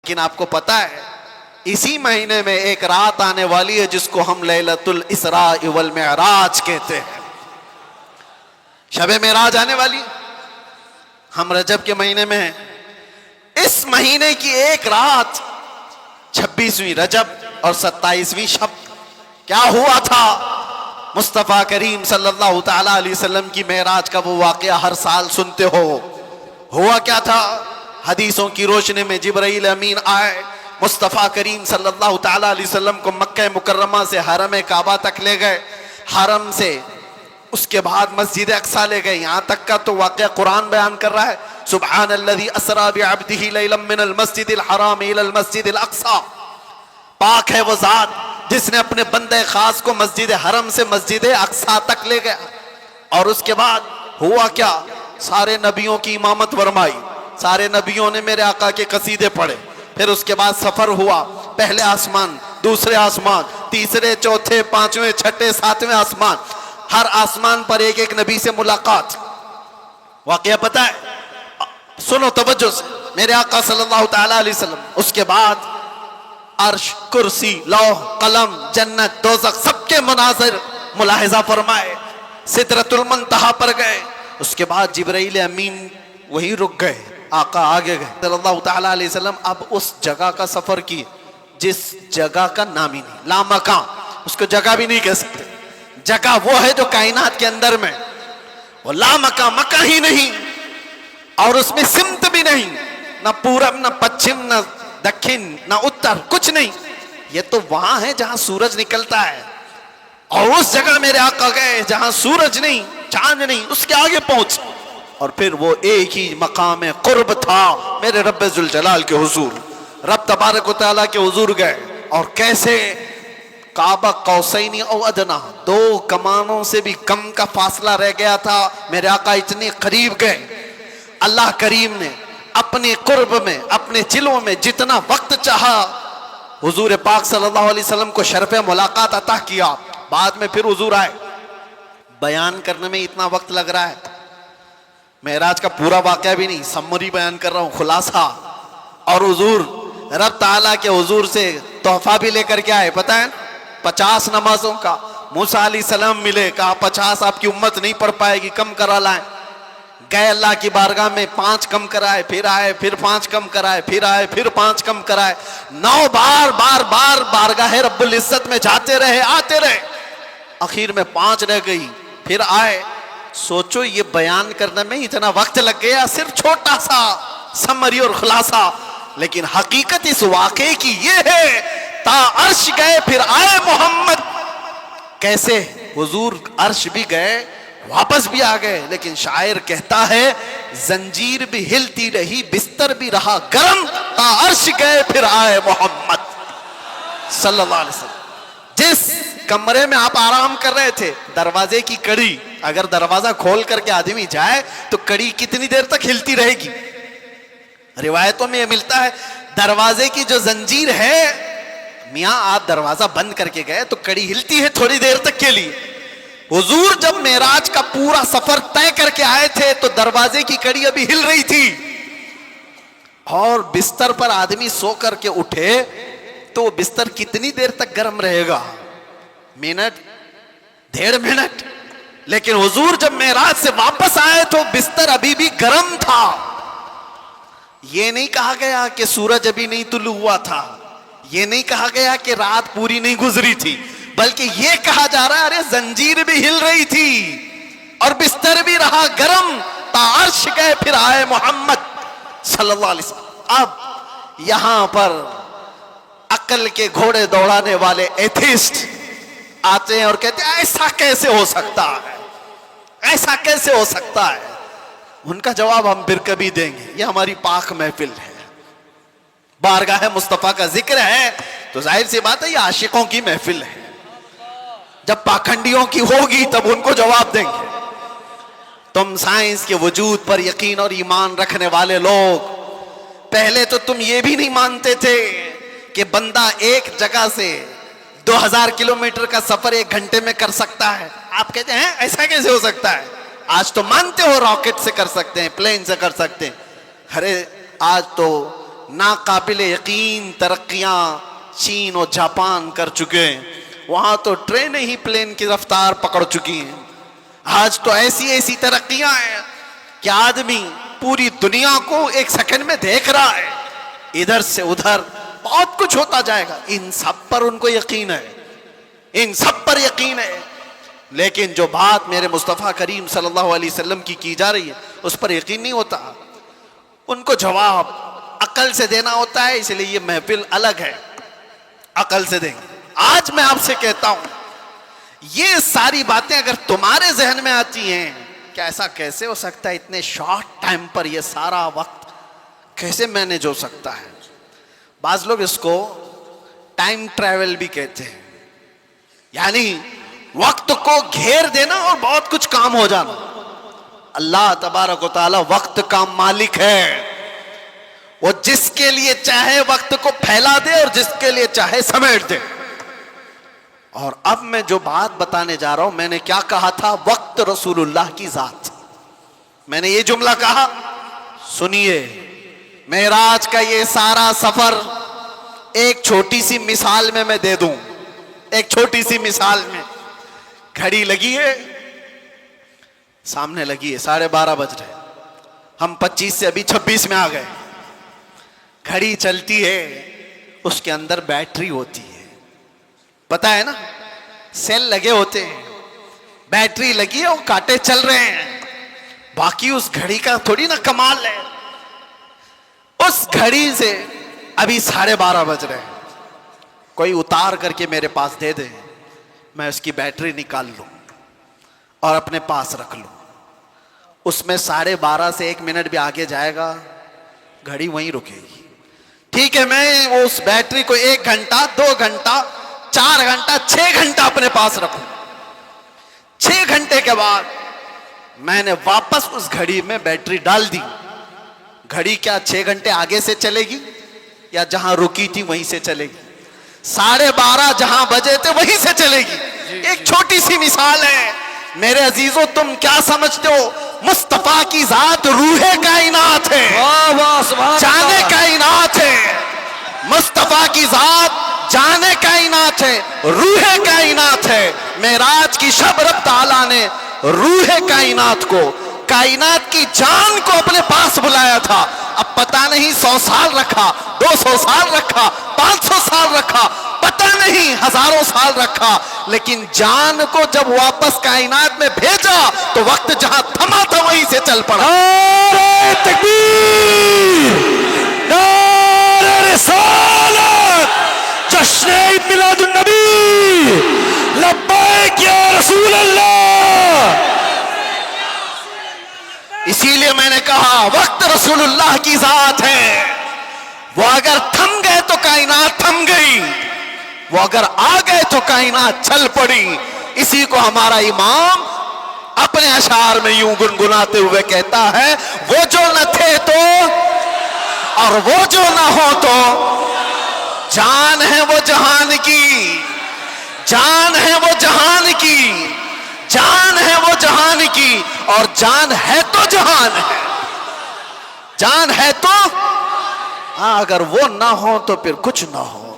لیکن آپ کو پتا ہے اسی مہینے میں ایک رات آنے والی ہے جس کو ہم لیلۃ الاسراء والمعراج کہتے ہیں. شب معراج آنے والی. ہم رجب کے مہینے میں ہیں. اس مہینے کی ایک رات 26ویں رجب اور 27ویں شب کیا ہوا تھا؟ مصطفیٰ کریم صلی اللہ تعالی علیہ وسلم کی معراج کا وہ واقعہ ہر سال سنتے ہو. ہوا کیا تھا؟ حدیثوں کی روشنی میں جبرائیل امین آئے، مصطفیٰ کریم صلی اللہ تعالی علیہ وسلم کو مکہ مکرمہ سے حرم کعبہ تک لے گئے، حرم سے اس کے بعد مسجد اقصیٰ لے گئے. یہاں تک کا تو واقعہ قرآن بیان کر رہا ہے، سبحان الذی اسریٰ بعبدہ لیلا من المسجد الحرام الی المسجد الاقصیٰ. پاک ہے وہ ذات جس نے اپنے بندے خاص کو مسجد حرم سے مسجد اقصیٰ تک لے گیا. اور اس کے بعد ہوا کیا؟ سارے نبیوں کی امامت فرمائی، سارے نبیوں نے میرے آقا کے قصیدے پڑھے. پھر اس کے بعد سفر ہوا، پہلے آسمان، دوسرے آسمان، تیسرے، چوتھے، پانچویں، چھٹے، ساتویں آسمان. ہر آسمان پر ایک ایک نبی سے ملاقات. واقعہ پتہ ہے؟ سنو توجہ سے، میرے آقا صلی اللہ تعالی علیہ وسلم اس کے بعد عرش، کرسی، لوح، قلم، جنت، دوزخ سب کے مناظر ملاحظہ فرمائے. سدرۃ المنتہا پر گئے. اس کے بعد جبرائیل امین وہی رک گئے، آقا آگے گئے صلی اللہ تعالی علیہ وسلم. اب اس جگہ کا سفر کی جس جگہ کا نام ہی نہیں، لامکان، اس کو جگہ بھی نہیں کہہ سکتے. جگہ وہ ہے جو کائنات کے اندر میں، وہ لامکان، مکہ ہی نہیں، اور اس میں سمت بھی نہیں، نہ پورب، نہ پچھم، نہ دکھن، نہ اتر، کچھ نہیں. یہ تو وہاں ہے جہاں سورج نکلتا ہے. اور اس جگہ میرے آقا گئے جہاں سورج نہیں، چاند نہیں، اس کے آگے پہنچ. اور پھر وہ ایک ہی مقام قرب تھا میرے رب ذوالجلال کے حضور. رب تبارک و تعالیٰ کے حضور گئے، اور کیسے؟ کعبہ قوسین او ادنا، دو کمانوں سے بھی کم کا فاصلہ رہ گیا تھا. میرے آقا اتنے قریب گئے. اللہ کریم نے اپنے قرب میں، اپنے جلووں میں جتنا وقت چاہا حضور پاک صلی اللہ علیہ وسلم کو شرف ملاقات عطا کیا. بعد میں پھر حضور آئے. بیان کرنے میں اتنا وقت لگ رہا ہے، معراج کا پورا واقعہ بھی نہیں، سمری بیان کر رہا ہوں، خلاصہ. اور حضور رب تعالیٰ کے حضور سے تحفہ بھی لے کر کے آئے، پتہ ہے 50 نمازوں کا. موسیٰ علیہ السلام ملے، کہا 50 آپ کی امت نہیں پڑھ پائے گی، کم کرا لائیں. گئے اللہ کی بارگاہ میں، 5 کم کرائے، پھر آئے، پھر 5 کم کرائے، پھر آئے، پھر 5 کم کرائے. 9 بار بارگاہ رب العزت میں جاتے رہے، آتے رہے. اخیر میں 5 رہ گئی، پھر آئے. سوچو یہ بیان کرنے میں اتنا وقت لگ گیا، صرف چھوٹا سا سمری اور خلاصہ. لیکن حقیقت اس واقعے کی یہ ہے، تا عرش گئے پھر آئے محمد. کیسے؟ حضور عرش بھی گئے، واپس بھی آ گئے. لیکن شاعر کہتا ہے زنجیر بھی ہلتی رہی، بستر بھی رہا گرم، تا عرش گئے پھر آئے محمد صلی اللہ علیہ وسلم. جس کمرے میں آپ آرام کر رہے تھے، دروازے کی کڑی، اگر دروازہ کھول کر کے آدمی جائے تو کڑی کتنی دیر تک ہلتی رہے گی؟ روایتوں میں یہ ملتا ہے دروازے کی جو زنجیر ہے، میاں آپ دروازہ بند کر کے گئے تو کڑی ہلتی ہے تھوڑی دیر تک کے لیے. حضور جب معراج کا پورا سفر طے کر کے آئے تھے تو دروازے کی کڑی ابھی ہل رہی تھی. اور بستر پر آدمی سو کر کے اٹھے تو وہ بستر کتنی دیر تک گرم رہے گا؟ Minute, 1.5 minute. لیکن حضور جب معراج سے واپس آئے تو بستر ابھی بھی گرم تھا. یہ نہیں کہا گیا کہ سورج ابھی نہیں طلوع ہوا تھا، یہ نہیں کہا گیا کہ رات پوری نہیں گزری تھی، بلکہ یہ کہا جا رہا ہے ارے زنجیر بھی ہل رہی تھی اور بستر بھی رہا گرم، تا عرش گئے پھر آئے محمد صلی اللہ علیہ وسلم. اب یہاں پر عقل کے گھوڑے دوڑانے والے ایتھیسٹ آتے ہیں اور کہتے ہیں ایسا کیسے ہو سکتا ہے، ایسا کیسے ہو سکتا ہے. ان کا جواب ہم پھر کبھی دیں گے. یہ ہماری پاک محفل ہے، بارگاہ مصطفیٰ کا ذکر ہے تو ظاہر سی بات ہے یہ عاشقوں کی محفل ہے. جب پاکھنڈیوں کی ہوگی تب ان کو جواب دیں گے. تم سائنس کے وجود پر یقین اور ایمان رکھنے والے لوگ، پہلے تو تم یہ بھی نہیں مانتے تھے کہ بندہ ایک جگہ سے 2000 کلومیٹر کا سفر 1 گھنٹے میں کر سکتا ہے. آپ کہتے ہیں ایسا کیسے ہو سکتا ہے؟ آج تو مانتے ہو راکٹ سے کر سکتے ہیں، پلین سے کر سکتے ہیں. ارے آج تو ناقابل یقین ترقیاں چین اور جاپان کر چکے ہیں، وہاں تو ٹرینیں ہی پلین کی رفتار پکڑ چکی ہیں۔ آج تو ایسی ایسی ترقیاں ہیں کہ آدمی پوری دنیا کو ایک سیکنڈ میں دیکھ رہا ہے، ادھر سے ادھر بہت کچھ ہوتا جائے گا۔ ان سب پر ان کو یقین ہے، ان سب پر یقین ہے، لیکن جو بات میرے مصطفیٰ کریم صلی اللہ علیہ وسلم کی جا رہی ہے اس پر یقین نہیں ہوتا۔ ان کو جواب عقل سے دینا ہوتا ہے، اس لیے یہ محفل الگ ہے، عقل سے دیں گے۔ آج میں آپ سے کہتا ہوں، یہ ساری باتیں اگر تمہارے ذہن میں آتی ہیں کہ ایسا کیسے ہو سکتا ہے، اتنے شارٹ ٹائم پر یہ سارا وقت کیسے مینیج ہو سکتا ہے۔ بعض لوگ اس کو ٹائم ٹریول بھی کہتے ہیں، یعنی وقت کو گھیر دینا اور بہت کچھ کام ہو جانا۔ اللہ تبارک و تعالی وقت کا مالک ہے، وہ جس کے لیے چاہے وقت کو پھیلا دے اور جس کے لیے چاہے سمیٹ دے۔ اور اب میں جو بات بتانے جا رہا ہوں، میں نے کیا کہا تھا؟ وقت رسول اللہ کی ذات۔ میں نے یہ جملہ کہا، سنیے، معراج کا یہ سارا سفر ایک چھوٹی سی مثال میں دے دوں، ایک چھوٹی سی مثال میں۔ گھڑی لگی ہے، سامنے لگی ہے، 12:30 بج رہے، ہم 25 سے ابھی 26 میں آ گئے۔ گھڑی چلتی ہے، اس کے اندر بیٹری ہوتی ہے، پتا ہے نا، سیل لگے ہوتے ہیں، بیٹری لگی ہے، وہ کانٹے چل رہے ہیں۔ باقی اس گھڑی کا تھوڑی نا کمال ہے۔ اس گھڑی سے ابھی 12:30 بج رہے ہیں، کوئی اتار کر کے میرے پاس دے دے، میں اس کی بیٹری نکال لوں اور اپنے پاس رکھ لوں، اس میں 12:30 سے 1 منٹ بھی آگے جائے گا، گھڑی وہیں رکے گی۔ ٹھیک ہے، میں اس بیٹری کو 1 گھنٹہ 2 گھنٹہ 4 گھنٹہ 6 گھنٹہ اپنے پاس رکھوں، 6 گھنٹے کے بعد میں نے واپس اس گھڑی میں بیٹری ڈال دی۔ گھڑی کیا 6 گھنٹے آگے سے چلے گی یا جہاں رکی تھی وہیں سے چلے گی؟ 12:30 جہاں بجے تھے وہیں سے چلے گی۔ ایک چھوٹی سی مثال ہے میرے عزیزو، تم کیا سمجھتے ہو؟ مصطفیٰ کی ذات روح کائنات ہے، جان کائنات ہے۔ مصطفیٰ کی ذات جان کائنات ہے، روح کائنات ہے۔ معراج کی شب رب تعالیٰ نے روح کائنات کو، کائنات کی جان کو اپنے پاس بلایا تھا۔ اب پتہ نہیں 100 سال رکھا، 200 سال رکھا، 500 سال رکھا، پتہ نہیں ہزاروں سال رکھا، لیکن جان کو جب واپس کائنات میں بھیجا تو وقت جہاں تھما تھا وہیں سے چل پڑا۔ نعرہ تکبیر، نعرہ رسالت، جشن عید میلاد النبی، لبیک یا رسول اللہ۔ اسی لیے میں نے کہا وقت رسول اللہ کی ذات ہے، وہ اگر تھم گئے تو کائنات تھم گئی، وہ اگر آ گئے تو کائنات چل پڑی۔ اسی کو ہمارا امام اپنے اشعار میں یوں گنگناتے ہوئے کہتا ہے، وہ جو نہ تھے تو اور وہ جو نہ ہو تو، جان ہے وہ جہان کی، جان ہے وہ جہان کی، جان ہے وہ جہان کی، اور جان ہے تو جہان ہے، جان ہے تو ہاں، اگر وہ نہ ہو تو پھر کچھ نہ ہو۔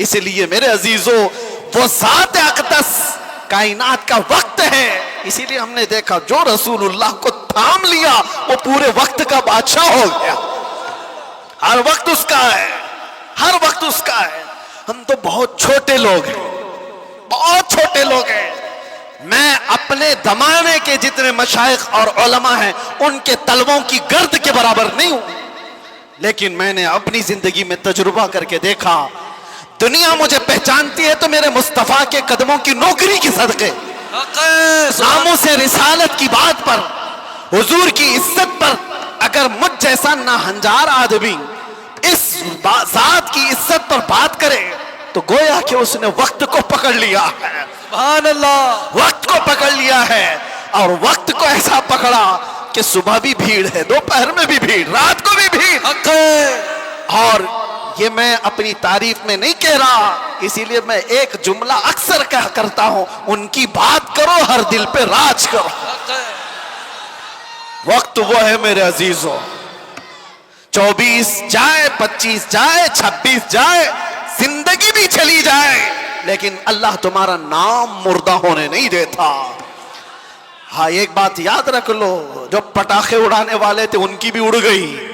اس لیے میرے عزیزو، وہ ذات اقدس کائنات کا وقت ہے۔ اسی لیے ہم نے دیکھا جو رسول اللہ کو تھام لیا وہ پورے وقت کا بادشاہ ہو گیا۔ ہر وقت اس کا ہے، ہر وقت اس کا ہے۔ ہم تو بہت چھوٹے لوگ ہیں، بہت چھوٹے لوگ ہیں۔ میں اپنے زمانے کے جتنے مشائخ اور علماء ہیں ان کے طلبوں کی گرد کے برابر نہیں ہوں، لیکن میں نے اپنی زندگی میں تجربہ کر کے دیکھا، دنیا مجھے پہچانتی ہے تو میرے مصطفیٰ کے قدموں کی نوکری کی صدقے، ناموں سے رسالت کی بات پر، حضور کی عزت پر اگر مجھ جیسا ناہنجار آدمی اس ذات کی عزت پر بات کرے تو گویا کہ اس نے وقت کو پکڑ لیا ہے۔ سبحان اللہ، وقت کو پکڑ لیا ہے، اور وقت کو ایسا پکڑا کہ صبح بھی بھیڑ ہے، دوپہر میں بھی بھیڑ، رات کو بھی بھیڑ۔ اور یہ میں اپنی تعریف میں نہیں کہہ رہا، اسی لیے میں ایک جملہ اکثر کہا کرتا ہوں، ان کی بات کرو ہر دل پہ راج کرو۔ وقت وہ ہے میرے عزیزوں 24 جائے, 25 جائے, 26 جائے, زندگی بھی چلی جائے, لیکن اللہ تمہارا نام مردہ ہونے نہیں دیتا. ہاں ایک بات یاد رکھ لو, جو پٹاخے اڑانے والے تھے ان کی بھی اڑ گئی,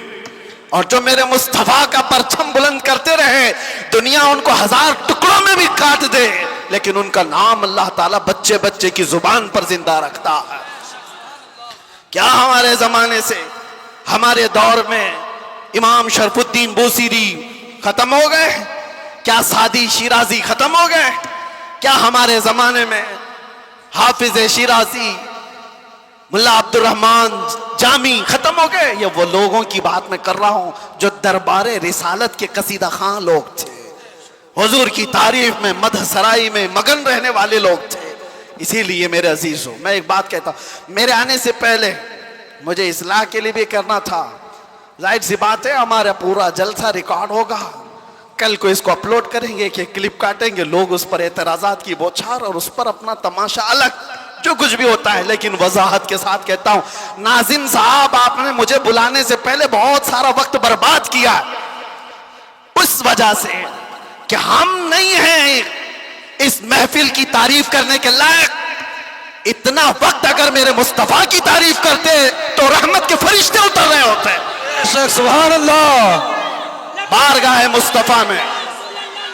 اور جو میرے مصطفیٰ کا پرچم بلند کرتے رہے دنیا ان کو 1000 ٹکڑوں میں بھی کاٹ دے, لیکن ان کا نام اللہ تعالیٰ بچے بچے کی زبان پر زندہ رکھتا ہے. کیا ہمارے زمانے سے, ہمارے دور میں امام شرف الدین بوصیری ختم ہو گئے؟ کیا سعدی شیرازی ختم ہو گئے؟ کیا ہمارے زمانے میں حافظ شیرازی, ملا عبد الرحمن جامی ختم ہو گئے؟ یہ وہ لوگوں کی بات میں کر رہا ہوں جو دربار رسالت کے قصیدہ خواں لوگ تھے, حضور کی تعریف میں, مدح سرائی میں مگن رہنے والے لوگ تھے. اسی لیے میرے عزیزوں, میں ایک بات کہتا ہوں, میرے آنے سے پہلے مجھے اصلاح کے لیے بھی کرنا تھا. ظاہر سی بات ہے ہمارا پورا جلسہ ریکارڈ ہوگا, کل کو اس کو اپلوڈ کریں گے کہ کلپ کاٹیں گے, لوگ اس پر اعتراضات کی بوچھار اور اس پر اپنا تماشا الگ جو کچھ بھی ہوتا ہے. لیکن وضاحت کے ساتھ کہتا ہوں, ناظم صاحب آپ نے مجھے بلانے سے پہلے بہت سارا وقت برباد کیا اس وجہ سے کہ ہم نہیں ہیں اس محفل کی تعریف کرنے کے لائق. اتنا وقت اگر میرے مصطفیٰ کی تعریف کرتے تو رحمت کے فرشتے اتر رہے ہوتے. سبحان اللہ. بارگاہ مصطفیٰ میں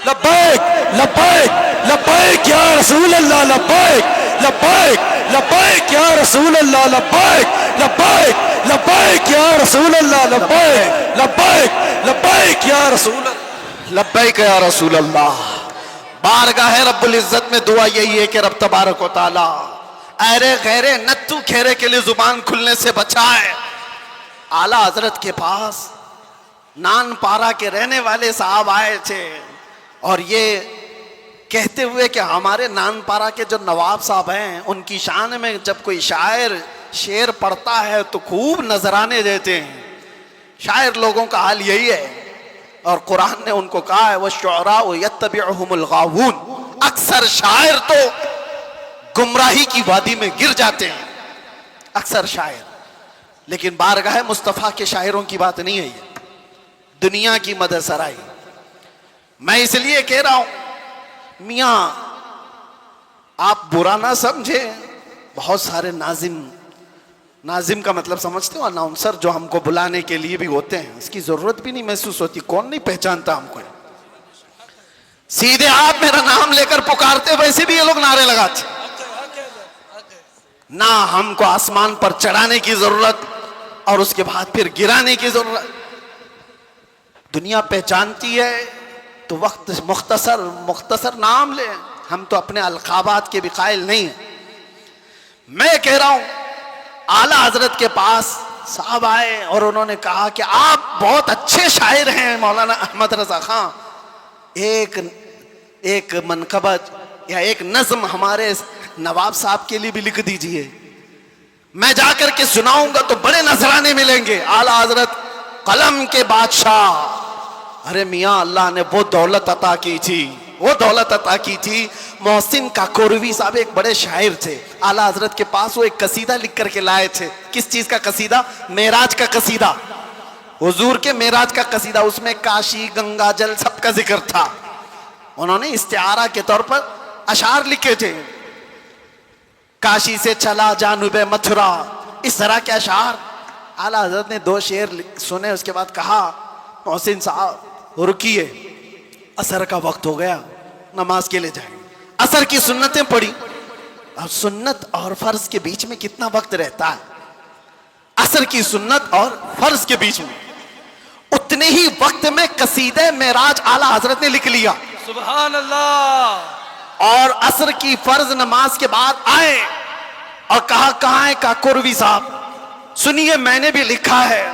لبیک لبیک لبیک یا رسول اللہ, لبیک لبیک لبیک یا رسول اللہ, لبیک لبیک لبیک یا رسول اللہ, لبیک لبیک لبیک یا رسول اللہ, لبیک یا رسول اللہ. بارگاہ رب العزت میں دعا یہی ہے کہ رب تبارک و تعالی ایرے غیرے نتو کھیرے کے لیے زبان کھلنے سے بچائے. اعلیٰ حضرت کے پاس نان پارا کے رہنے والے صاحب آئے تھے اور یہ کہتے ہوئے کہ ہمارے نان پارا کے جو نواب صاحب ہیں ان کی شان میں جب کوئی شاعر شعر پڑھتا ہے تو خوب نذرانے دیتے ہیں. شاعر لوگوں کا حال یہی ہے, اور قرآن نے ان کو کہا ہے وَالشُّعَرَاءُ يَتَّبِعُهُمُ الْغَاوُونَ, اکثر شاعر تو گمراہی کی وادی میں گر جاتے ہیں, اکثر شاعر. لیکن بارگاہ مصطفیٰ کے شاعروں کی بات نہیں ہے, یہ دنیا کی مدح سرائی. میں اس لیے کہہ رہا ہوں میاں آپ برا نہ سمجھے, بہت سارے ناظم کا مطلب سمجھتے ہو, اناؤنسر جو ہم کو بلانے کے لیے بھی ہوتے ہیں, اس کی ضرورت بھی نہیں محسوس ہوتی. کون نہیں پہچانتا ہم کو, سیدھے آپ میرا نام لے کر پکارتے, ویسے بھی یہ لوگ نعرے لگاتے. نہ ہم کو آسمان پر چڑھانے کی ضرورت اور اس کے بعد پھر گرانے کی ضرورت. دنیا پہچانتی ہے تو وقت مختصر نام لے, ہم تو اپنے القابات کے بھی قائل نہیں ہیں. میں کہہ رہا ہوں اعلیٰ حضرت کے پاس صاحب آئے اور انہوں نے کہا کہ آپ بہت اچھے شاعر ہیں مولانا احمد رضا خان, ایک منقبت یا ایک نظم ہمارے نواب صاحب کے لیے بھی لکھ دیجئے, میں جا کر کے سناؤں گا تو بڑے نذرانے ملیں گے. اعلیٰ حضرت قلم کے بادشاہ, ارے میاں اللہ نے وہ دولت عطا کی تھی, محسن کاکوروی صاحب ایک بڑے شاعر تھے, اعلیٰ حضرت کے پاس وہ ایک قصیدہ لکھ کر کے لائے تھے. کس چیز کا قصیدہ؟ معراج کا قصیدہ, حضور کے معراج کا قصیدہ. اس میں کاشی گنگا جل سب کا ذکر تھا. انہوں نے استعارہ کے طور پر اشعار لکھے تھے, کاشی سے چلا جانب متھرا, اس طرح کے اشعار. اعلیٰ حضرت نے 2 شعر سنے, اس کے بعد کہا محسن صاحب رکیے, عصر کا وقت ہو گیا, نماز کے لیے جائیں. عصر کی سنتیں پڑھی, اور سنت اور فرض کے بیچ میں کتنا وقت رہتا ہے؟ عصر کی سنت اور فرض کے بیچ میں اتنے ہی وقت میں قصیدہ معراج اعلیٰ حضرت نے لکھ لیا. سبحان اللہ. اور عصر کی فرض نماز کے بعد آئے اور کہا کہاں ہے کاکوروی صاحب, سنیے میں نے بھی لکھا ہے.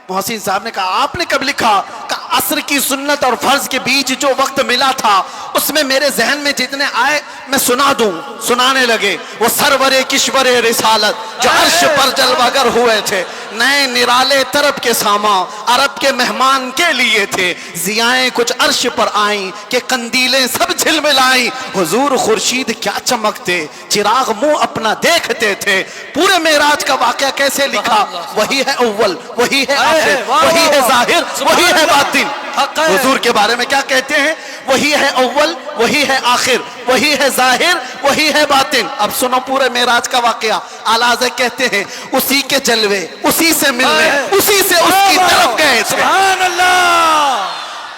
محسن صاحب نے کہا آپ نے کب لکھا؟ کہا عصر کی سنت اور فرض کے بیچ جو وقت ملا تھا اس میں میرے ذہن میں جتنے آئے میں سنا دوں. سنانے لگے. وہ سرور کشور رسالت جو عرش پر جلوہ گر ہوئے تھے, نئے نرالے طرب کے ساما عرب کے مہمان کے لیے تھے. ضیائیں کچھ عرش پر آئیں کہ قندیلیں سب جھلملائیں. حضور خورشید کیا چمکتے, چراغ منہ اپنا دیکھتے تھے. پورے معراج کا واقعہ کیسے لکھا؟ وہی ہے اول, وہی ہے آخر, وہی ہے ظاہر, وہی ہے باطن. حضور کے بارے میں کیا کہتے ہیں؟ وہی ہے اول, وہی ہے آخر, وہی ہے ظاہر, وہی ہے باطن. اب سنو پورے معراج کا واقعہ. اعلیٰ حضرت کہتے ہیں اسی کے جلوے اسی سے ملنے اسی سے اس کی طرف گئے تھے. سبحان اللہ.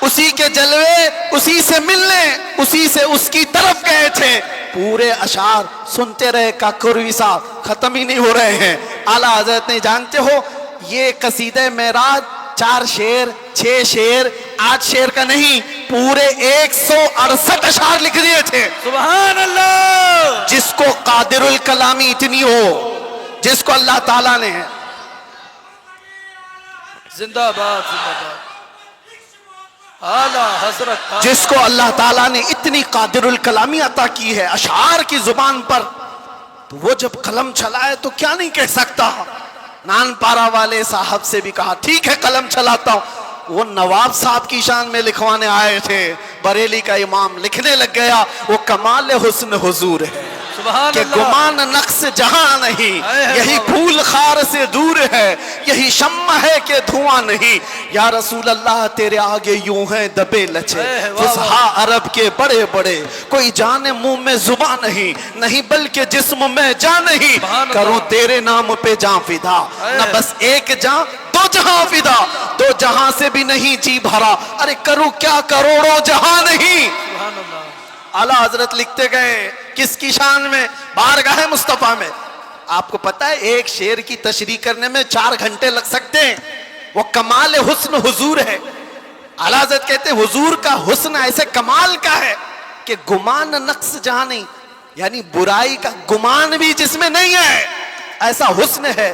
اسی کے جلوے اسی سے ملنے اسی سے اس کی طرف گئے تھے. پورے اشعار سنتے رہے کاکروی صاحب ختم ہی نہیں ہو رہے ہیں. اعلیٰ حضرت نے جانتے ہو یہ قصیدہ معراج 4 شعر 6 شعر 8 شعر کا نہیں, پورے 168 اشعار لکھ دیے تھے. سبحان اللہ. جس کو قادر الکلامی اتنی ہو, جس کو اللہ تعالیٰ نے زندہ باد زندہ باد اعلیٰ حضرت, جس کو اللہ تعالیٰ نے اتنی قادر الکلامی عطا کی ہے اشعار کی زبان پر, تو وہ جب قلم چلائے تو کیا نہیں کہہ سکتا. نان پارا والے صاحب سے بھی کہا ٹھیک ہے قلم چلاتا ہوں. وہ نواب صاحب کی شان میں لکھوانے آئے تھے, بریلی کا امام لکھنے لگ گیا وہ کمال حسن حضور ہے کہ گمان نقص جہاں نہیں, یہی پھول خار سے دور ہے, یہی شمع ہے کہ دھواں نہیں. یا رسول اللہ تیرے آگے یوں ہیں دبے لچے فصحا عرب کے بڑے بڑے, کوئی جان منہ میں زباں نہیں بلکہ جسم میں جان نہیں. کروں تیرے نام پہ جان فدا, نہ بس ایک جان دو جہاں فدا, 2 جہاں سے بھی نہیں جی بھرا, ارے کروں کیا کروڑوں جہاں نہیں. اعلیٰ حضرت لکھتے گئے کس کی شان میں؟ بارگاہ مصطفیٰ میں. آپ کو پتا ہے ایک شعر کی تشریح کرنے میں 4 گھنٹے لگ سکتے ہیں. وہ کمال حسن حضور ہے. اعلیٰ حضرت کہتے ہیں حضور کا حسن ایسے کمال کا ہے کہ گمان نقص جہاں نہیں, یعنی برائی کا گمان بھی جس میں نہیں ہے, ایسا حسن ہے.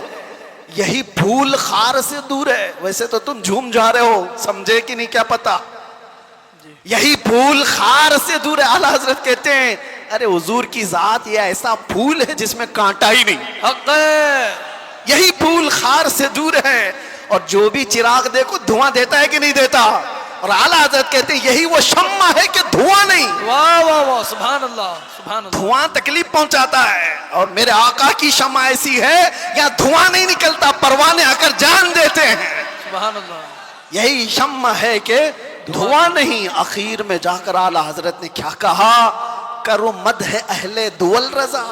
یہی پھول خار سے دور ہے. ویسے تو تم جھوم جا رہے ہو, سمجھے کہ نہیں کیا پتا. یہی پھول خار سے دور ہے. اعلیٰ حضرت کہتے ہیں ارے حضور کی ذات یہ ایسا پھول ہے جس میں کانٹا ہی نہیں. حق ہے. یہی پھول خار سے دور ہے, اور جو بھی چراغ دیکھو دھواں دیتا ہے کہ نہیں دیتا. اور اعلیٰ حضرت کہتے ہیں یہی وہ شمع ہے کہ دھواں نہیں. واہ واہ واہ سبحان اللہ سبحان اللہ. دھواں تکلیف پہنچاتا ہے, اور میرے آقا کی شمع ایسی ہے یا دھواں نہیں نکلتا, پروانے آ کر جان دیتے ہیں. سبحان اللہ. یہی شمع ہے کہ دھواں نہیں. آخر میں جا کر اعلیٰ حضرت نے کیا کہا؟ کرو مدح اہل دول رضا.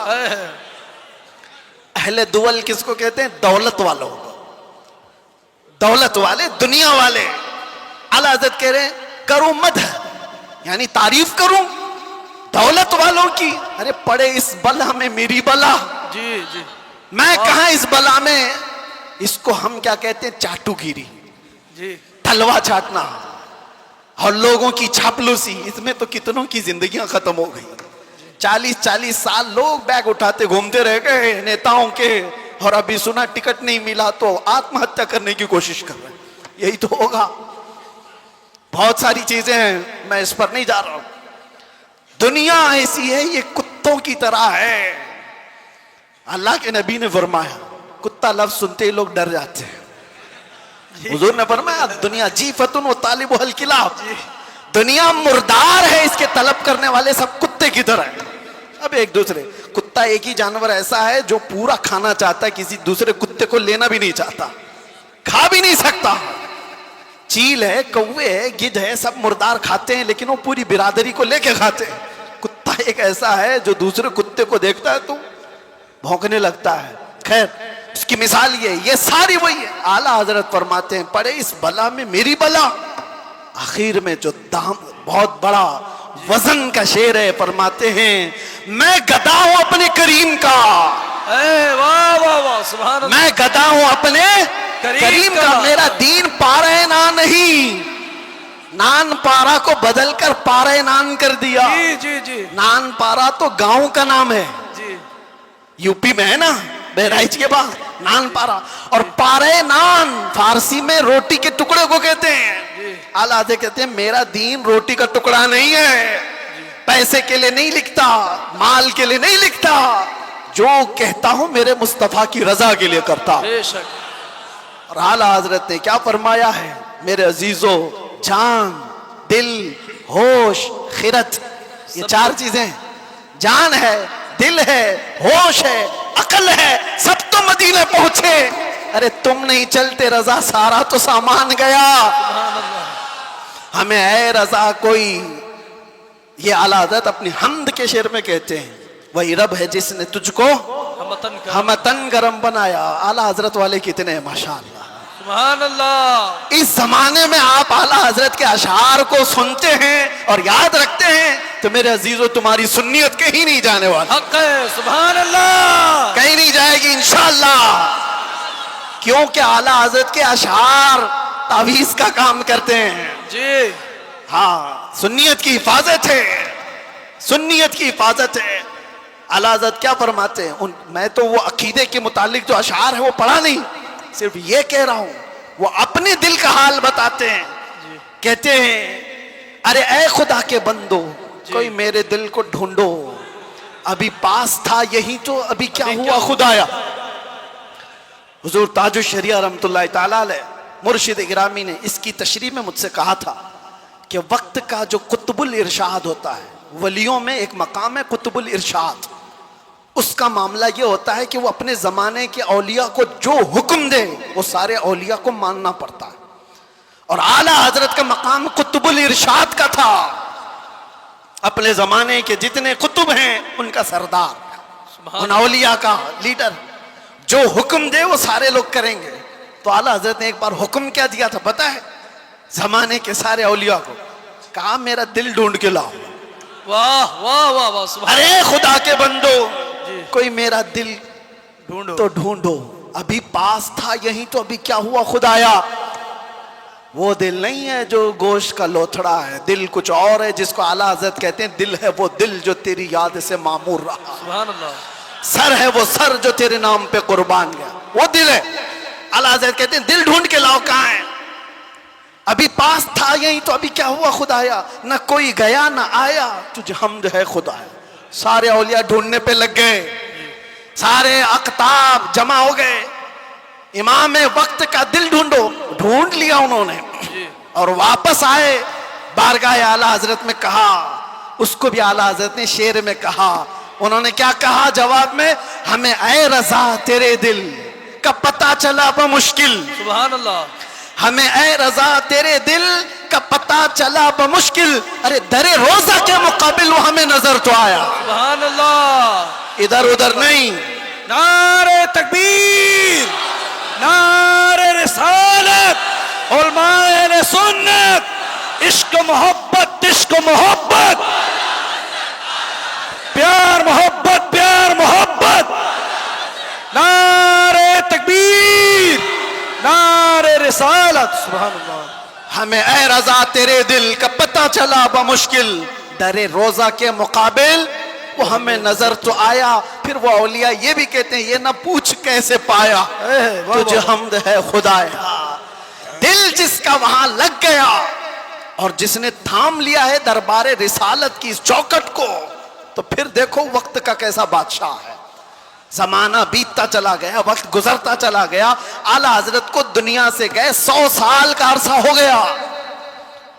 اہل دول کس کو کہتے ہیں؟ دولت والوں, دولت والے, دنیا والے. اعلیٰ حضرت کہہ رہے ہیں کرو مدح, یعنی تعریف کروں دولت والوں کی. ارے پڑے اس بلا میں میری بلا, جی جی میں کہاں اس بلا میں. اس کو ہم کیا کہتے ہیں؟ چاٹو گیری, جی ٹھلوا چاٹنا اور لوگوں کی چاپلوسی. اس میں تو کتنوں کی زندگیاں ختم ہو گئی. 40 سال لوگ بیگ اٹھاتے گھومتے رہ گئے نیتاؤں کے, اور ابھی سنا ٹکٹ نہیں ملا تو آتم ہتیا کرنے کی کوشش کر رہے ہیں. یہی تو ہوگا. بہت ساری چیزیں ہیں, میں اس پر نہیں جا رہا ہوں. دنیا ایسی ہے, یہ کتوں کی طرح ہے. اللہ کے نبی نے فرمایا کتا لفظ سنتے ہی لوگ ڈر جاتے ہیں. حضور نے فرمایا دنیا جیفتن و طالب الکلاب, دنیا مردار ہے, اس کے طلب کرنے والے سب کتے کی طرح ہیں. اب ایک دوسرے, کتا ایک ہی جانور ایسا ہے جو پورا کھانا چاہتا ہے, کسی دوسرے کتے کو لینا بھی نہیں چاہتا, کھا بھی نہیں سکتا. چیل ہے, کوے ہے, گدھ ہے, سب مردار کھاتے ہیں لیکن وہ پوری برادری کو لے کے کھاتے ہیں. کتا ایک ایسا ہے جو دوسرے کتے کو دیکھتا ہے تو بھونکنے لگتا ہے. خیر اس کی مثال یہ ساری وہی ہے. اعلیٰ حضرت فرماتے ہیں پڑے اس بلا میں میری بلا. آخر میں جو دام بہت بڑا وزن کا شعر ہے, فرماتے ہیں میں گدا ہوں اپنے کریم کا. واہ واہ واہ سبحان اللہ. میں گدا ہوں اپنے کریم کا. میرا دین پارے نان نہیں, نان پارا کو بدل کر پارے نان کر دیا. جی جی جی نان پارا تو گاؤں کا نام ہے, جی یو پی میں ہے نا, بہرائچ کے بعد نان پارا. اور پارے نان فارسی میں روٹی کے ٹکڑے کو کہتے ہیں. اعلیٰ حضرت کہتے ہیں میرا دین روٹی کا ٹکڑا نہیں ہے, پیسے کے لیے نہیں لکھتا, مال کے لیے نہیں لکھتا, جو کہتا ہوں میرے مصطفیٰ کی رضا کے لیے کرتا. بے شک. اور اعلیٰ حضرت نے کیا فرمایا ہے میرے عزیزو, جان, دل, ہوش, خرد, یہ چار چیزیں, جان ہے, دل ہے, ہوش ہے, عقل ہے, سب تو مدینے پہنچے. ارے تم نہیں چلتے رضا سارا تو سامان گیا. ہمیں اے رضا کوئی, یہ اعلیٰ حضرت اپنی حمد کے شعر میں کہتے ہیں, وہی رب ہے جس نے تجھ کو ہمتن گرم بنایا. اعلیٰ حضرت والے کتنے ہیں ماشاءاللہ. سبحان اللہ. اس زمانے میں آپ اعلیٰ حضرت کے اشعار کو سنتے ہیں اور یاد رکھتے ہیں تو میرے عزیزو تمہاری سنیت کہیں نہیں جانے والا. حق ہے. سبحان اللہ. کہیں نہیں جائے گی انشاءاللہ, کیونکہ اعلیٰ حضرت کے اشعار تعویذ کا کام کرتے ہیں. جی ہاں, سنیت کی حفاظت ہے, سنیت کی حفاظت ہے. اعلیٰ حضرت کیا فرماتے ہیں, میں تو وہ عقیدے کے متعلق جو اشعار ہے وہ پڑھا نہیں, صرف یہ کہہ رہا ہوں, وہ اپنے دل کا حال بتاتے ہیں. کہتے ہیں ارے اے خدا کے بندو, کوئی میرے دل کو ڈھونڈو, ابھی پاس تھا یہی تو ابھی کیا ہوا خدایا. حضور تاج الشریعہ رحمت اللہ تعالیٰ علیہ مرشد گرامی نے اس کی تشریح میں مجھ سے کہا تھا کہ وقت کا جو قطب الارشاد ہوتا ہے, ولیوں میں ایک مقام ہے قطب الارشاد, اس کا معاملہ یہ ہوتا ہے کہ وہ اپنے زمانے کے اولیاء کو جو حکم دے وہ سارے اولیاء کو ماننا پڑتا ہے. اور اعلیٰ حضرت کا مقام قطب الارشاد کا تھا, اپنے زمانے کے جتنے قطب ہیں ان کا سردار, ان اولیاء کا لیڈر, جو حکم دے وہ سارے لوگ کریں گے. تو اعلیٰ حضرت نے ایک بار حکم کیا دیا تھا پتہ ہے زمانے کے سارے اولیاء کو, کہا میرا دل ڈھونڈ کے لاؤ. واہ واہ واہ واہ. سبحان. ارے خدا کے بندو, کوئی میرا دل تو ڈھونڈو, ابھی پاس تھا یہی تو ابھی کیا ہوا خدایا. وہ دل نہیں ہے جو گوشت کا لوتھڑا ہے, دل کچھ اور ہے جس کو اعلیٰ حضرت کہتے ہیں دل ہے وہ دل جو تیری یاد سے معمور رہا. سبحان اللہ. سر ہے وہ سر جو تیرے نام پہ قربان گیا, وہ دل ہے. اعلیٰ حضرت کہتے ہیں دل ڈھونڈ کے لاؤ, کہاں ہے, ابھی پاس تھا یہی تو ابھی کیا ہوا خدایا. نہ کوئی گیا نہ آیا, تجھ حمد ہے خدایا. سارے اولیاء ڈھونڈنے پہ لگ گئے, سارے اقطاب جمع ہو گئے, امام وقت کا دل ڈھونڈو, ڈھونڈ لیا انہوں نے, اور واپس آئے بارگاہ اعلیٰ حضرت میں. کہا اس کو بھی اعلیٰ حضرت نے شعر میں کہا, انہوں نے کیا کہا جواب میں, ہمیں اے رضا تیرے دل کا پتہ چلا بمشکل. سبحان اللہ. ہمیں اے رضا تیرے دل کا پتہ چلا بمشکل, ارے در روزہ کے مقابل وہ ہمیں نظر تو آیا. سبحان اللہ. ادھر ادھر نہیں. نعرہ تکبیر, نعرہ رسالت, علماء اہل سنت, عشق محبت, عشق محبت, پیار محبت, پیار محبت. نعرہ تکبیر, نعرہ رسالت. سبحان اللہ. ہمیں اے رضا تیرے دل کا پتہ چلا بمشکل, در روزہ کے مقابل وہ ہمیں نظر تو آیا. پھر وہ اولیاء یہ بھی کہتے ہیں یہ نہ پوچھ کیسے پایا, تجھے حمد ہے خدایا. دل جس کا وہاں لگ گیا اور جس نے تھام لیا ہے دربار رسالت کی اس چوکٹ کو, تو پھر دیکھو وقت کا کیسا بادشاہ ہے. زمانہ بیتتا چلا گیا, وقت گزرتا چلا گیا. اعلیٰ حضرت کو دنیا سے گئے 100 سال کا عرصہ ہو گیا.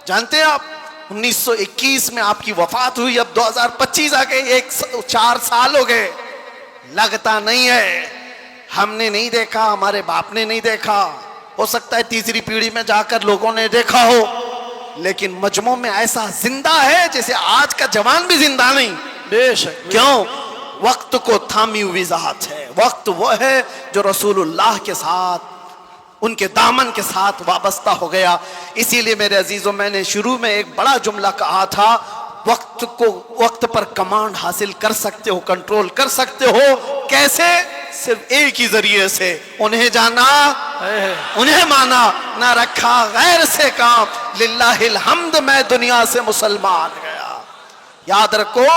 جانتے ہیں آپ 1921 میں آپ کی وفات ہوئی, اب 2025 آ گئے, 4 سال ہو گئے. لگتا نہیں ہے, ہم نے نہیں دیکھا, ہمارے باپ نے نہیں دیکھا, ہو سکتا ہے تیسری پیڑھی میں جا کر لوگوں نے دیکھا ہو, لیکن مجموع میں ایسا زندہ ہے جیسے آج کا جوان بھی زندہ نہیں. بے شک. کیوں؟ وقت کو تھامی ہوئی ذات ہے. وقت وہ ہے جو رسول اللہ کے ساتھ, ان کے دامن کے ساتھ وابستہ ہو گیا. اسی لیے میرے عزیزوں, میں نے شروع میں ایک بڑا جملہ کہا تھا, وقت پر کمانڈ حاصل کر سکتے ہو, کنٹرول کر سکتے ہو. کیسے؟ صرف ایک ہی ذریعے سے, انہیں جانا, انہیں مانا, نہ رکھا غیر سے کام. للہ الحمد میں دنیا سے مسلمان گیا. یاد رکھو,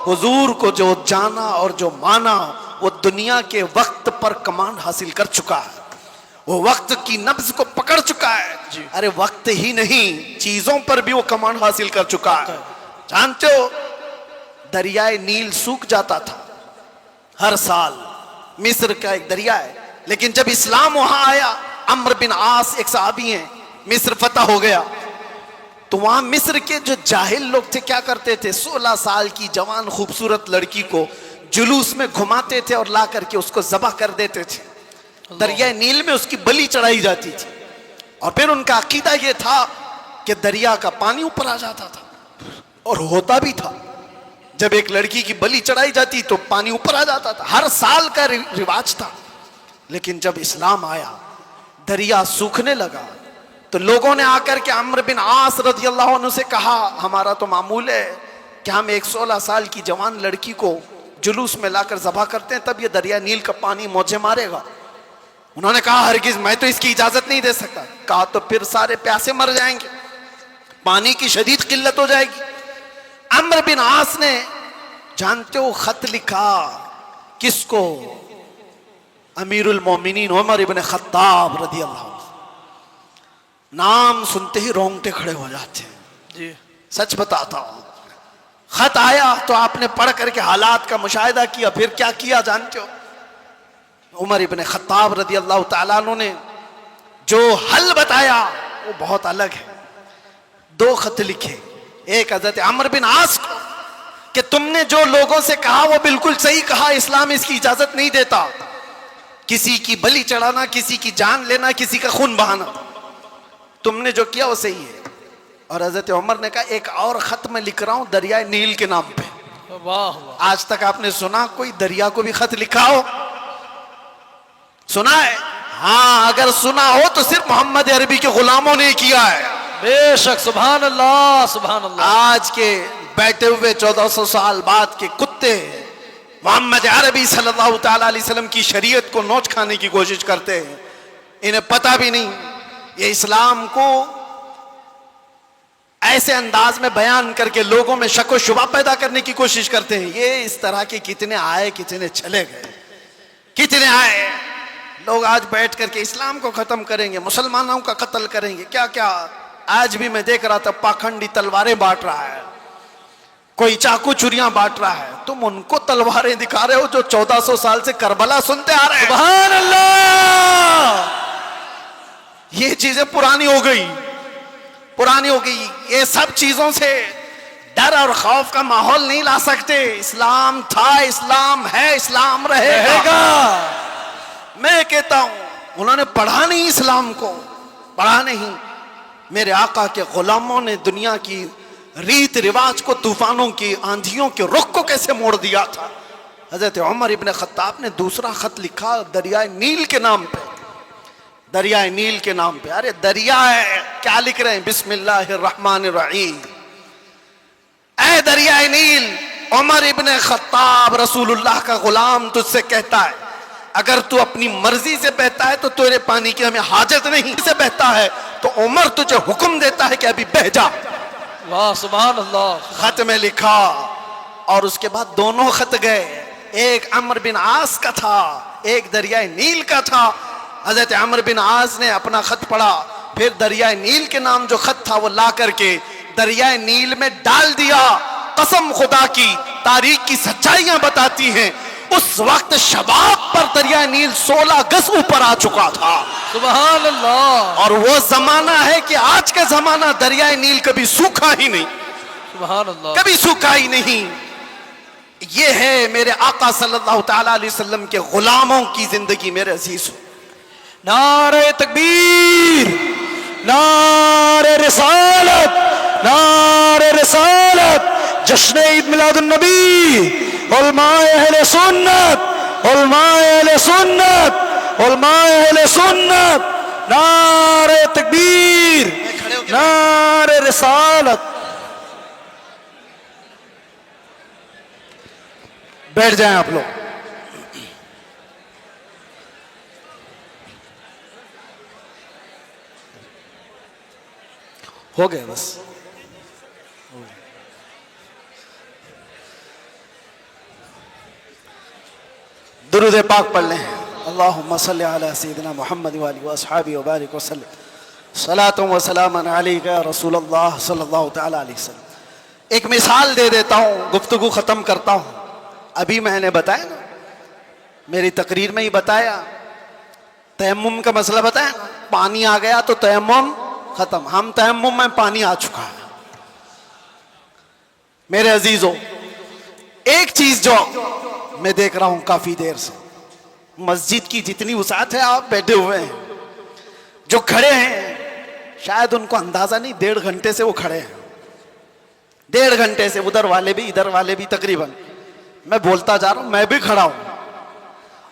حضور کو جو جانا اور جو مانا وہ دنیا کے وقت پر کمانڈ حاصل کر چکا ہے، وہ وقت کی نبض کو پکڑ چکا ہے۔ ارے وقت ہی نہیں، چیزوں پر بھی وہ کمانڈ حاصل کر چکا ہے۔ جانتے ہو دریائے نیل سوکھ جاتا تھا ہر سال، مصر کا ایک دریا ہے، لیکن جب اسلام وہاں آیا، عمرو بن عاص ایک صحابی ہیں، مصر فتح ہو گیا، تو وہاں مصر کے جو جاہل لوگ تھے کیا کرتے تھے، 16 سال کی جوان خوبصورت لڑکی کو جلوس میں گھماتے تھے اور لا کر کے اس کو ذبح کر دیتے تھے، دریائے نیل میں اس کی بلی چڑھائی جاتی تھی، اور پھر ان کا عقیدہ یہ تھا کہ دریا کا پانی اوپر آ جاتا تھا، اور ہوتا بھی تھا، جب ایک لڑکی کی بلی چڑھائی جاتی تو پانی اوپر آ جاتا تھا، ہر سال کا رواج تھا۔ لیکن جب اسلام آیا، دریا سوکھنے لگا، تو لوگوں نے آ کر کے عمرو بن عاص رضی اللہ عنہ سے کہا، ہمارا تو معمول ہے کہ ہم ایک 16 سال کی جوان لڑکی کو جلوس میں لا کر ذبح کرتے ہیں، تب یہ دریا نیل کا پانی موجے مارے گا۔ انہوں نے کہا ہرگز میں تو اس کی اجازت نہیں دے سکتا۔ کہا تو پھر سارے پیاسے مر جائیں گے، پانی کی شدید قلت ہو جائے گی۔ عمرو بن عاص نے جانتے ہو خط لکھا کس کو؟ امیر المومنین عمر ابن خطاب رضی اللہ عنہ۔ نام سنتے ہی رونگٹے کھڑے ہو جاتے ہیں، جی سچ بتاتا ہوں۔ خط آیا تو آپ نے پڑھ کر کے حالات کا مشاہدہ کیا، پھر کیا کیا جانتے ہو؟ عمر ابن خطاب رضی اللہ تعالیٰ عنہ نے جو حل بتایا وہ بہت الگ ہے۔ 2 خط لکھے، ایک حضرت عمرو بن عاص کو کہ تم نے جو لوگوں سے کہا وہ بالکل صحیح کہا، اسلام اس کی اجازت نہیں دیتا، کسی کی بلی چڑھانا، کسی کی جان لینا، کسی کا خون بہانا، تم نے جو کیا وہ صحیح ہے۔ اور حضرت عمر نے کہا ایک اور خط میں لکھ رہا ہوں دریائے نیل کے نام پہ۔ واہ واہ، آج تک آپ نے سنا کوئی دریا کو بھی خط لکھا ہو؟ سنا ہے؟ ہاں اگر سنا ہو تو صرف محمد عربی کے غلاموں نے کیا ہے۔ بے شک، سبحان اللہ سبحان اللہ۔ آج کے بیٹھے ہوئے 1400 سال بعد کے کتے محمد عربی صلی اللہ تعالی علیہ وسلم کی شریعت کو نوچ کھانے کی کوشش کرتے ہیں، انہیں پتہ بھی نہیں، یہ اسلام کو ایسے انداز میں بیان کر کے لوگوں میں شک و شبہ پیدا کرنے کی کوشش کرتے ہیں۔ یہ اس طرح کے کتنے آئے کتنے چلے گئے، کتنے آئے لوگ آج بیٹھ کر کے اسلام کو ختم کریں گے، مسلمانوں کا قتل کریں گے، کیا کیا۔ آج بھی میں دیکھ رہا تھا پاکھنڈی تلواریں بانٹ رہا ہے، کوئی چاقو چوریاں بانٹ رہا ہے، تم ان کو تلواریں دکھا رہے ہو جو 1400 سال سے کربلا سنتے آ رہے ہیں۔ سبحان اللہ، یہ چیزیں پرانی ہو گئی، پرانی ہو گئی۔ یہ سب چیزوں سے ڈر اور خوف کا ماحول نہیں لا سکتے۔ اسلام تھا، اسلام ہے، اسلام رہے گا۔ میں کہتا ہوں انہوں نے پڑھا نہیں اسلام کو، پڑھا نہیں۔ میرے آقا کے غلاموں نے دنیا کی ریت رواج کو، طوفانوں کی، آندھیوں کے رخ کو کیسے موڑ دیا تھا۔ حضرت عمر ابن خطاب نے دوسرا خط لکھا دریائے نیل کے نام پہ، دریائے نیل کے نام پہ۔ ارے دریا ہے، کیا لکھ رہے ہیں؟ بسم اللہ الرحمن الرحیم۔ اے دریائے نیل، عمر ابن خطاب رسول اللہ کا غلام تجھ سے کہتا ہے اگر تو اپنی مرضی سے بہتا ہے تو تیرے پانی کی ہمیں حاجت نہیں، سے بہتا ہے تو عمر تجھے حکم دیتا ہے کہ ابھی بہہ جا۔ واہ سبحان اللہ۔ خط میں لکھا، اور اس کے بعد دونوں خط گئے، ایک عمرو بن عاص کا تھا، ایک دریائے نیل کا تھا۔ حضرت عمرو بن عاص نے اپنا خط پڑھا، پھر دریائے نیل کے نام جو خط تھا وہ لا کر کے دریائے نیل میں ڈال دیا۔ قسم خدا کی، تاریخ کی سچائیاں بتاتی ہیں اس وقت شباب پر دریائے نیل 16 گز اوپر آ چکا تھا۔ سبحان اللہ، اور وہ زمانہ ہے کہ آج کا زمانہ دریائے نیل کبھی سوکھا ہی نہیں، سبحان اللہ۔ کبھی سوکھا ہی نہیں۔ یہ ہے میرے آقا صلی اللہ تعالیٰ علیہ وسلم کے غلاموں کی زندگی میرے عزیز۔ نعرہ تکبیر، نعرہ رسالت، نعرہ رسالت، جشن عید میلاد النبی، علماء اہل سنت، علماء اہل سنت، علماء اہل سنت، نعرہ تکبیر، نعرہ رسالت۔ بیٹھ جائیں آپ لوگ۔ ہو گئے بس۔ درود پاک پڑھ لیں. اللہم صلی علی سیدنا محمد وآلہ واصحابہ وبارک وسلم. صلاۃ و سلام علیک یا رسول اللہ صلی اللہ تعالی علیہ وسلم. ایک مثال دے دیتا ہوں, گفتگو ختم کرتا ہوں. ابھی میں نے بتایا نا, میری تقریر میں ہی بتایا, تیمم کا مسئلہ بتایا نا, پانی آ گیا تو تیمم ختم. ہم تیمم میں پانی آ چکا ہے. میرے عزیزوں, ایک چیز جو میں دیکھ رہا ہوں کافی دیر سے, مسجد کی جتنی وسعت ہے, آپ بیٹھے ہوئے ہیں, جو کھڑے ہیں شاید ان کو اندازہ نہیں, 1.5 گھنٹے سے وہ کھڑے ہیں. 1.5 گھنٹے سے, ادھر والے بھی ادھر والے بھی تقریباً. میں بولتا جا رہا ہوں, میں بھی کھڑا ہوں,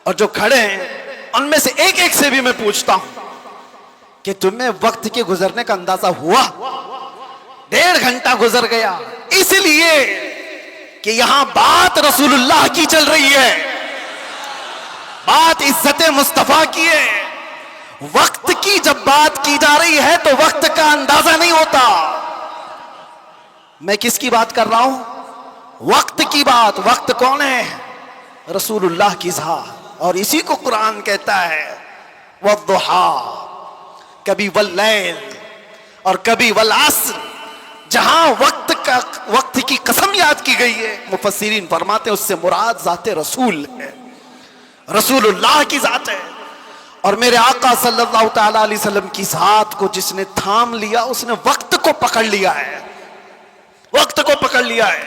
اور جو کھڑے ہیں ان میں سے ایک ایک سے بھی میں پوچھتا ہوں کہ تمہیں وقت کے گزرنے کا اندازہ ہوا؟ 1.5 گھنٹہ گزر گیا, اس لیے کہ یہاں بات رسول اللہ کی چل رہی ہے, بات عزت مصطفیٰ کی ہے. وقت کی جب بات کی جا رہی ہے تو وقت کا اندازہ نہیں ہوتا. میں کس کی بات کر رہا ہوں؟ وقت کی بات. وقت کون ہے؟ رسول اللہ کی ذات. اور اسی کو قرآن کہتا ہے والضحیٰ, کبھی واللیل اور کبھی والعصر. جہاں وقت کی قسم یاد کی گئی ہے, مفسرین فرماتے ہیں اس سے مراد ذات رسول ہے, رسول اللہ کی ذات ہے. اور میرے آقا صلی اللہ تعالی علیہ وسلم کی ذات کو جس نے تھام لیا, اس نے وقت کو پکڑ لیا ہے, وقت کو پکڑ لیا ہے.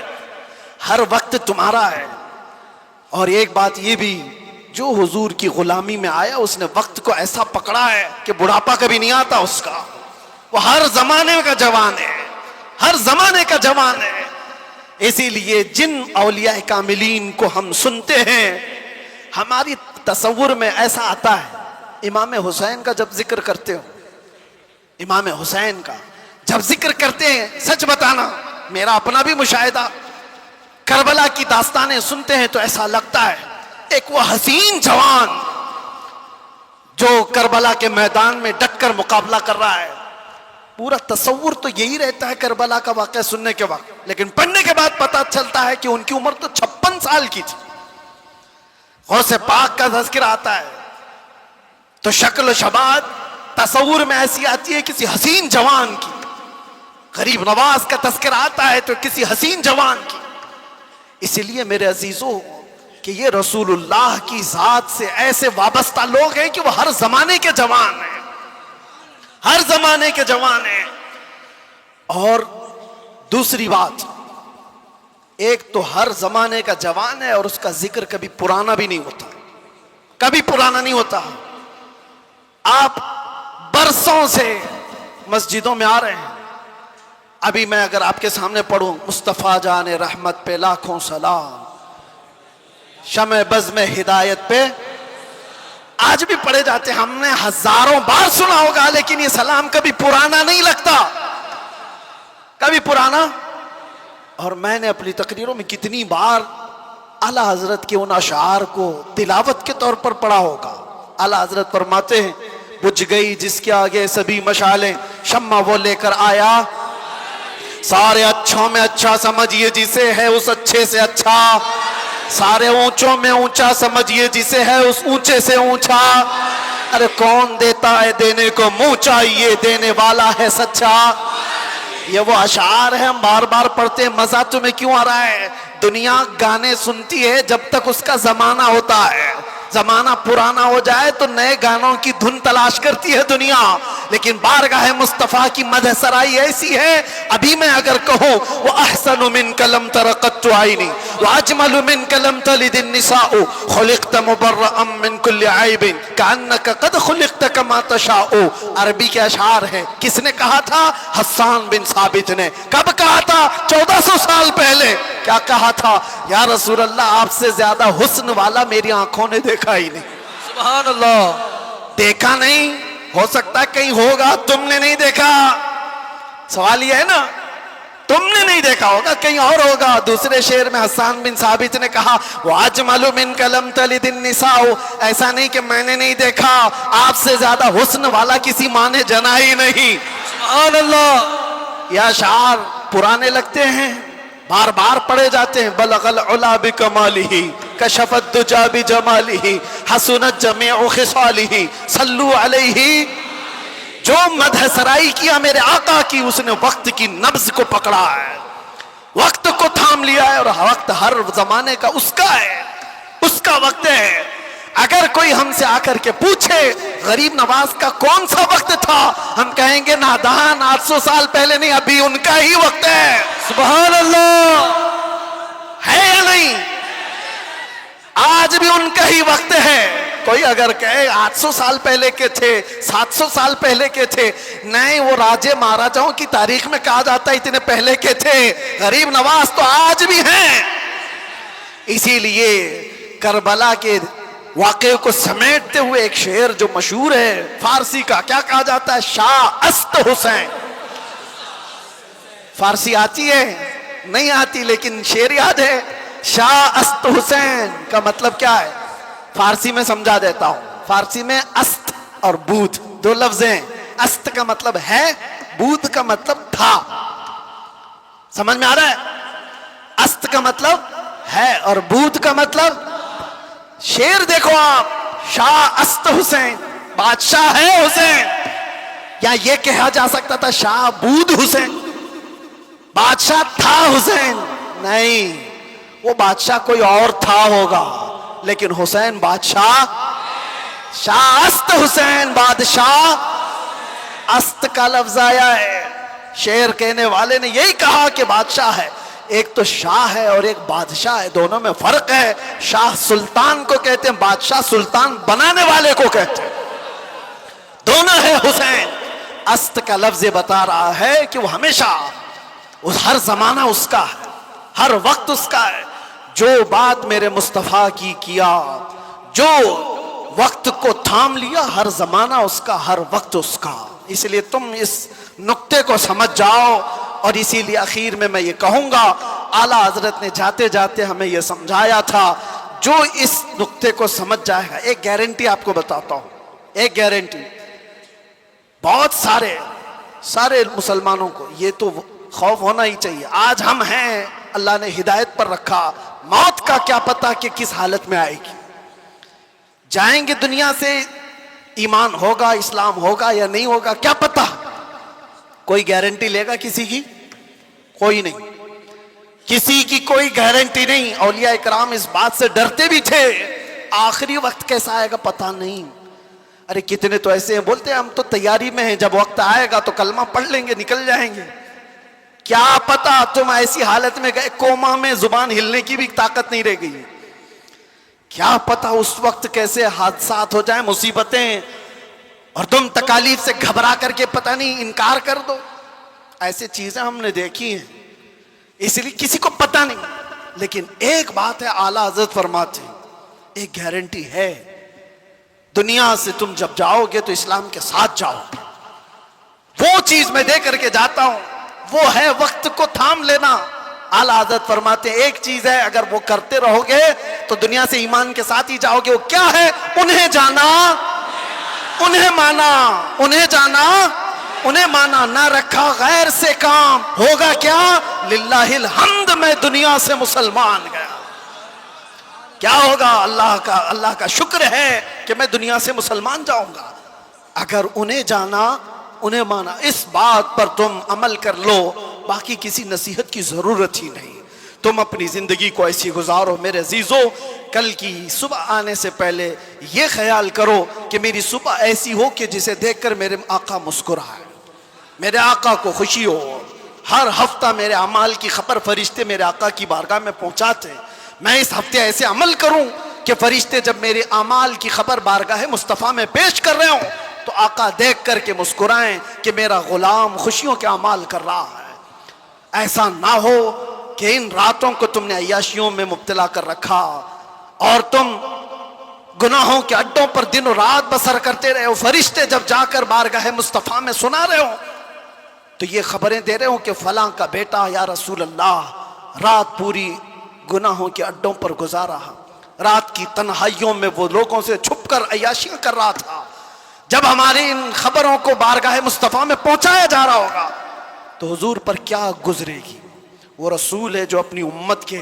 ہر وقت تمہارا ہے. اور ایک بات یہ بھی, جو حضور کی غلامی میں آیا اس نے وقت کو ایسا پکڑا ہے کہ بڑھاپا کبھی نہیں آتا اس کا. وہ ہر زمانے کا جوان ہے, ہر زمانے کا جوان ہے. اسی لیے جن اولیاء کاملین کو ہم سنتے ہیں, ہماری تصور میں ایسا آتا ہے, امام حسین کا جب ذکر کرتے ہو, امام حسین کا جب ذکر کرتے ہیں, سچ بتانا میرا اپنا بھی مشاہدہ, کربلا کی داستانیں سنتے ہیں تو ایسا لگتا ہے ایک وہ حسین جوان جو کربلا کے میدان میں ڈٹ کر مقابلہ کر رہا ہے. پورا تصور تو یہی رہتا ہے کربلا کا واقعہ سننے کے وقت, لیکن پڑھنے کے بعد پتہ چلتا ہے کہ ان کی عمر تو 56 سال کی تھی. غوث پاک کا تذکرہ آتا ہے تو شکل و شباب تصور میں ایسی آتی ہے کسی حسین جوان کی. غریب نواز کا تذکرہ آتا ہے تو کسی حسین جوان کی. اس لیے میرے عزیزوں کہ یہ رسول اللہ کی ذات سے ایسے وابستہ لوگ ہیں کہ وہ ہر زمانے کے جوان ہیں, ہر زمانے کے جوان ہیں. اور دوسری بات, ایک تو ہر زمانے کا جوان ہے اور اس کا ذکر کبھی پرانا بھی نہیں ہوتا, کبھی پرانا نہیں ہوتا. آپ برسوں سے مسجدوں میں آ رہے ہیں. ابھی میں اگر آپ کے سامنے پڑھوں مصطفیٰ جان رحمت پہ لاکھوں سلام, شمع بزم ہدایت پہ, آج بھی پڑھے جاتے ہیں, ہم نے ہزاروں بار سنا ہوگا, لیکن یہ سلام کبھی پرانا نہیں لگتا, کبھی پرانا. اور میں نے اپنی تقریروں میں کتنی بار اعلیٰ حضرت کے ان اشعار کو تلاوت کے طور پر پڑھا ہوگا. اعلیٰ حضرت فرماتے ہیں بجھ گئی جس کے آگے سبھی مشالیں, شمع وہ لے کر آیا, سارے اچھوں میں اچھا سمجھیے جسے ہے اس اچھے سے اچھا, سارے اونچوں میں اونچا سمجھیے جسے ہے اس اونچے سے اونچا. ارے کون دیتا ہے دینے کو منہ چاہیے, دینے والا ہے سچا. یہ وہ اشعار ہیں, ہم بار بار پڑھتے ہیں. مزہ تمہیں کیوں آ رہا ہے؟ دنیا گانے سنتی ہے جب تک اس کا زمانہ ہوتا ہے. زمانہ پرانا ہو جائے تو نئے گانوں کی دھن تلاش کرتی ہے دنیا. لیکن بارگاہ مصطفیٰ کی مدح سرائی ایسی ہے, ابھی میں اگر کہوں وَأَحْسَنُ مِنْكَ لَمْ تَرَ قَطُّ عَيْنِي وَأَجْمَلُ مِنْكَ لَمْ تَلِدِ النِّسَاءُ خُلِقْتَ مُبَرَّأً مِنْ كُلِّ عَيْبٍ كَأَنَّكَ قَدْ خُلِقْتَ كَمَا تَشَاءُ. عربی کے اشعار ہیں. کس نے کہا تھا؟ حسان بن ثابت نے. کب کہا تھا؟ 1400 سال پہلے. کیا کہا تھا؟ یا رسول اللہ آپ سے زیادہ حسن والا میری آنکھوں نے دیکھا ہی نہیں. سبحان اللہ. دیکھا نہیں, ہو سکتا ہے کہیں ہوگا, تم نے نہیں دیکھا. سوال یہ ہے نا, تم نے نہیں دیکھا ہوگا, کہیں اور ہوگا. دوسرے شعر میں حسان بن ثابت نے کہا وَأَجْمَلُ مِنْكَ لَمْ تَلِدِ النِّسَاءُ. ایسا نہیں کہ میں نے نہیں دیکھا, آپ سے زیادہ حسن والا کسی ماں نے جنا ہی نہیں. سبحان اللہ. یہ اشعار پرانے لگتے ہیں, بار بار پڑھے جاتے ہیں. بلغ العلا بکمالہ کشف الدجى بجماله حسنت جميع خصاله صلوا علیہ. جو مدح سرائی کیا میرے آقا کی اس نے وقت کی نبض کو پکڑا ہے, وقت کو تھام لیا ہے, اور وقت ہر زمانے کا اس کا ہے, اس کا وقت ہے. اگر کوئی ہم سے آ کر کے پوچھے غریب نواز کا کون سا وقت تھا, ہم کہیں گے نادان 800 سال پہلے نہیں, ابھی ان کا ہی وقت ہے. سبحان اللہ. ہے یا نہیں؟ آج بھی ان کا ہی وقت ہے. کوئی اگر کہے 800 سال پہلے کے تھے, 700 سال پہلے کے تھے, نہیں, وہ راجے مہاراجاؤں کی تاریخ میں کہا جاتا ہے اتنے پہلے کے تھے. غریب نواز تو آج بھی ہیں. اسی لیے کربلا کے واقعے کو سمیٹتے ہوئے ایک شعر جو مشہور ہے فارسی کا, کیا کہا جاتا ہے؟ شاہ است حسین. فارسی آتی ہے؟ نہیں آتی, لیکن شعر یاد ہے. شاہ است حسین کا مطلب کیا ہے؟ فارسی میں سمجھا دیتا ہوں. فارسی میں است اور بود دو لفظ ہیں. است کا مطلب ہے, بود کا مطلب تھا. سمجھ میں آ رہا ہے؟ است کا مطلب ہے اور بود کا مطلب. شعر دیکھو آپ, شاہ است حسین, بادشاہ ہے حسین. یا یہ کہا جا سکتا تھا شاہ بود حسین, بادشاہ تھا حسین. نہیں, وہ بادشاہ کوئی اور تھا ہوگا, لیکن حسین بادشاہ. شاہ است حسین بادشاہ. است کا لفظ آیا ہے. شعر کہنے والے نے یہی کہا کہ بادشاہ ہے. ایک تو شاہ ہے اور ایک بادشاہ ہے, دونوں میں فرق ہے. شاہ سلطان کو کہتے ہیں, بادشاہ سلطان بنانے والے کو کہتے ہیں. دونوں ہے حسین. است کا لفظ بتا رہا ہے کہ وہ ہمیشہ, ہر زمانہ اس کا ہے, ہر وقت اس کا ہے. جو بات میرے مصطفیٰ کی کیا, جو وقت کو تھام لیا, ہر زمانہ اس کا, ہر وقت اس کا. اس لیے تم اس نقطے کو سمجھ جاؤ. اور اسی لیے اخیر میں یہ کہوں گا, اعلیٰ حضرت نے جاتے جاتے ہمیں یہ سمجھایا تھا, جو اس نقطے کو سمجھ جائے گا. ایک گارنٹی آپ کو بتاتا ہوں, ایک گارنٹی. بہت سارے مسلمانوں کو یہ تو خوف ہونا ہی چاہیے. آج ہم ہیں, اللہ نے ہدایت پر رکھا, موت کا کیا پتا کہ کس حالت میں آئے گی. جائیں گے دنیا سے, ایمان ہوگا, اسلام ہوگا یا نہیں ہوگا, کیا پتا. کوئی گارنٹی لے گا کسی کی؟ کوئی نہیں, کسی کی کوئی گارنٹی نہیں. اولیاء اکرام اس بات سے ڈرتے بھی تھے, آخری وقت کیسا آئے گا پتا نہیں. ارے کتنے تو ایسے ہیں بولتے ہیں ہم تو تیاری میں ہیں, جب وقت آئے گا تو کلمہ پڑھ لیں گے, نکل جائیں گے. کیا پتا تم ایسی حالت میں گئے, کوما میں, زبان ہلنے کی بھی طاقت نہیں رہ گئی. کیا پتا اس وقت کیسے حادثات ہو جائیں, مصیبتیں, اور تم تکالیف سے گھبرا کر کے پتہ نہیں انکار کر دو. ایسے چیزیں ہم نے دیکھی ہیں, اس لیے کسی کو پتہ نہیں. لیکن ایک بات ہے, اعلیٰ حضرت فرماتے ہیں, ایک گارنٹی ہے, دنیا سے تم جب جاؤ گے تو اسلام کے ساتھ جاؤ گے. وہ چیز میں دے کر کے جاتا ہوں, وہ ہے وقت کو تھام لینا. اعلیٰ حضرت فرماتے ہیں ایک چیز ہے, اگر وہ کرتے رہو گے تو دنیا سے ایمان کے ساتھ ہی جاؤ گے. وہ کیا ہے؟ انہیں جانا, انہیں مانا, انہیں جانا, انہیں مانا. نہ رکھا غیر سے کام, ہوگا کیا؟ للہ الحمد, میں دنیا سے مسلمان گیا. کیا ہوگا؟ اللہ کا شکر ہے کہ میں دنیا سے مسلمان جاؤں گا. اگر انہیں جانا, انہیں مانا, اس بات پر تم عمل کر لو, باقی کسی نصیحت کی ضرورت ہی نہیں. تم اپنی زندگی کو ایسی گزارو. میرے عزیزو, کل کی صبح آنے سے پہلے یہ خیال کرو کہ میری صبح ایسی ہو کہ جسے دیکھ کر میرے آقا مسکرائے, میرے آقا کو خوشی ہو. ہر ہفتہ میرے اعمال کی خبر فرشتے میرے آقا کی بارگاہ میں پہنچاتے. میں اس ہفتے ایسے عمل کروں کہ فرشتے جب میرے اعمال کی خبر بارگاہ مصطفیٰ میں پیش کر رہے ہوں تو آقا دیکھ کر کے مسکرائیں کہ میرا غلام خوشیوں کے اعمال کر رہا ہے. ایسا نہ ہو کہ ان راتوں کو تم نے عیاشیوں میں مبتلا کر رکھا اور تم گناہوں کے اڈوں پر دن و رات بسر کرتے رہے ہو. فرشتے جب جا کر بارگاہ مصطفیٰ میں سنا رہے ہو تو یہ خبریں دے رہے ہو کہ فلاں کا بیٹا یا رسول اللہ رات پوری گناہوں کے اڈوں پر گزارا, رات کی تنہائیوں میں وہ لوگوں سے چھپ کر عیاشیاں کر رہا تھا. جب ہماری ان خبروں کو بارگاہ مصطفیٰ میں پہنچایا جا رہا ہوگا تو حضور پر کیا گزرے گی. وہ رسول ہے جو اپنی امت کے